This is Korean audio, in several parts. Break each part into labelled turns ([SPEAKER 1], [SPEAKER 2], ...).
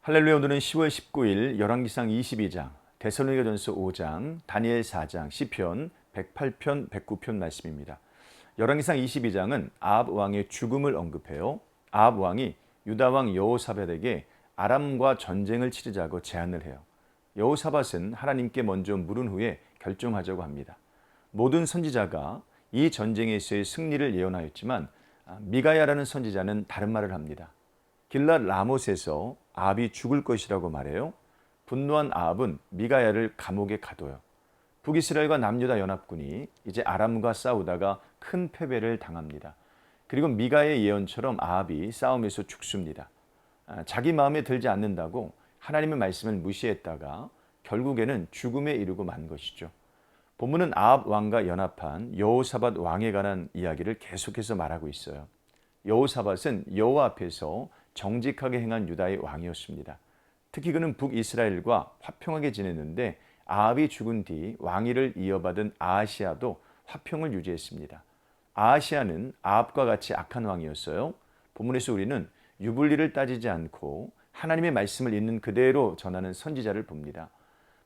[SPEAKER 1] 할렐루야. 오늘은 10월 19일 열왕기상 22장, 데살로니가전서 5장, 다니엘 4장, 시편 108편, 109편 말씀입니다. 열왕기상 22장은 아합 왕의 죽음을 언급해요. 아합 왕이 유다 왕 여호사밧에게 아람과 전쟁을 치르자고 제안을 해요. 여호사밧은 하나님께 먼저 물은 후에 결정하자고 합니다. 모든 선지자가 이 전쟁에서의 승리를 예언하였지만 미가야라는 선지자는 다른 말을 합니다. 길랏 라못에서 아합이 죽을 것이라고 말해요. 분노한 아합은 미가야를 감옥에 가둬요. 북이스라엘과 남유다 연합군이 이제 아람과 싸우다가 큰 패배를 당합니다. 그리고 미가의 예언처럼 아합이 싸움에서 죽습니다. 자기 마음에 들지 않는다고 하나님의 말씀을 무시했다가 결국에는 죽음에 이르고 만 것이죠. 본문은 아합 왕과 연합한 여호사밧 왕에 관한 이야기를 계속해서 말하고 있어요. 여호사밧은 여호와 앞에서 정직하게 행한 유다의 왕이었습니다. 특히 그는 북이스라엘과 화평하게 지냈는데 아합이 죽은 뒤 왕위를 이어받은 아하시아도 화평을 유지했습니다. 아하시아는 아합과 같이 악한 왕이었어요. 본문에서 우리는 유불리를 따지지 않고 하나님의 말씀을 있는 그대로 전하는 선지자를 봅니다.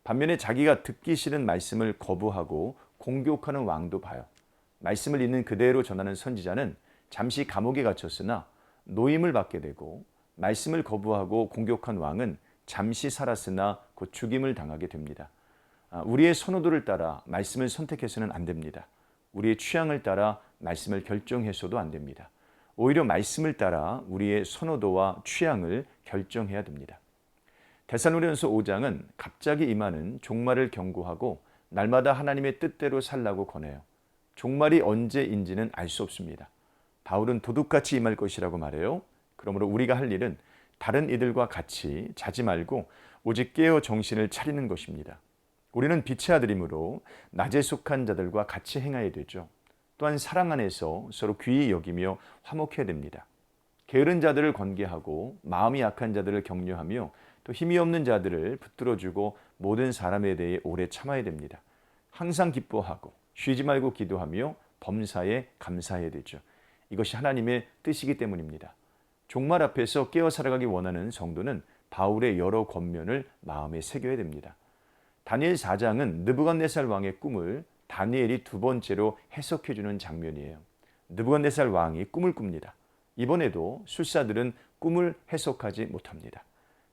[SPEAKER 1] 반면에 자기가 듣기 싫은 말씀을 거부하고 공격하는 왕도 봐요. 말씀을 있는 그대로 전하는 선지자는 잠시 감옥에 갇혔으나 노임을 받게 되고, 말씀을 거부하고 공격한 왕은 잠시 살았으나 곧 죽임을 당하게 됩니다. 우리의 선호도를 따라 말씀을 선택해서는 안 됩니다. 우리의 취향을 따라 말씀을 결정해서도 안 됩니다. 오히려 말씀을 따라 우리의 선호도와 취향을 결정해야 됩니다. 데살로니가전서 5장은 갑자기 임하는 종말을 경고하고 날마다 하나님의 뜻대로 살라고 권해요. 종말이 언제인지는 알 수 없습니다. 바울은 도둑같이 임할 것이라고 말해요. 그러므로 우리가 할 일은 다른 이들과 같이 자지 말고 오직 깨어 정신을 차리는 것입니다. 우리는 빛의 아들이므로 낮에 속한 자들과 같이 행해야 되죠. 또한 사랑 안에서 서로 귀히 여기며 화목해야 됩니다. 게으른 자들을 권계하고 마음이 약한 자들을 격려하며 또 힘이 없는 자들을 붙들어주고 모든 사람에 대해 오래 참아야 됩니다. 항상 기뻐하고 쉬지 말고 기도하며 범사에 감사해야 되죠. 이것이 하나님의 뜻이기 때문입니다. 종말 앞에서 깨어 살아가기 원하는 성도는 바울의 여러 권면을 마음에 새겨야 됩니다. 다니엘 4장은 느부갓네살 왕의 꿈을 다니엘이 두 번째로 해석해주는 장면이에요. 느부갓네살 왕이 꿈을 꿉니다. 이번에도 술사들은 꿈을 해석하지 못합니다.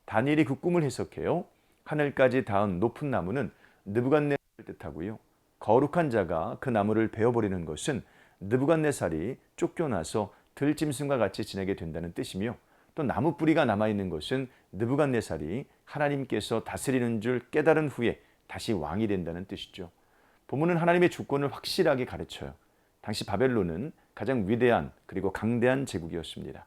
[SPEAKER 1] 다니엘이 그 꿈을 해석해요. 하늘까지 닿은 높은 나무는 느부갓네살을 뜻하고요. 거룩한 자가 그 나무를 베어버리는 것은 느부갓네살이 쫓겨나서 들짐승과 같이 지내게 된다는 뜻이며, 또 나무 뿌리가 남아있는 것은 느부갓네살이 하나님께서 다스리는 줄 깨달은 후에 다시 왕이 된다는 뜻이죠. 본문은 하나님의 주권을 확실하게 가르쳐요. 당시 바벨론은 가장 위대한 그리고 강대한 제국이었습니다.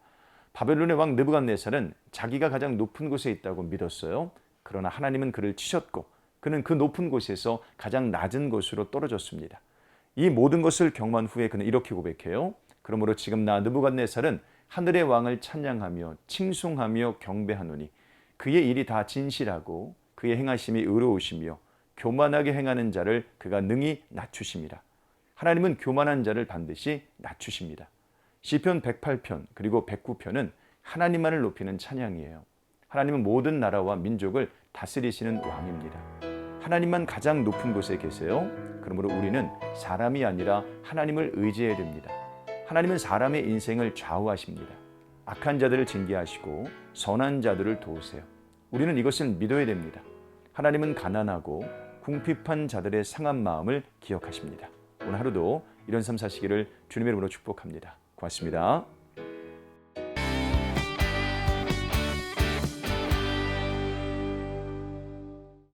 [SPEAKER 1] 바벨론의 왕 느부갓네살은 자기가 가장 높은 곳에 있다고 믿었어요. 그러나 하나님은 그를 치셨고 그는 그 높은 곳에서 가장 낮은 곳으로 떨어졌습니다. 이 모든 것을 경험한 후에 그는 이렇게 고백해요. 그러므로 지금 나 느부갓네살은 하늘의 왕을 찬양하며 칭송하며 경배하노니 그의 일이 다 진실하고 그의 행하심이 의로우시며 교만하게 행하는 자를 그가 능히 낮추십니다. 하나님은 교만한 자를 반드시 낮추십니다. 시편 108편 그리고 109편은 하나님만을 높이는 찬양이에요. 하나님은 모든 나라와 민족을 다스리시는 왕입니다. 하나님만 가장 높은 곳에 계세요. 그러므로 우리는 사람이 아니라 하나님을 의지해야 됩니다. 하나님은 사람의 인생을 좌우하십니다. 악한 자들을 징계하시고 선한 자들을 도우세요. 우리는 이것을 믿어야 됩니다. 하나님은 가난하고 궁핍한 자들의 상한 마음을 기억하십니다. 오늘 하루도 이런 삶 사시기를 주님의 이름으로 축복합니다. 고맙습니다.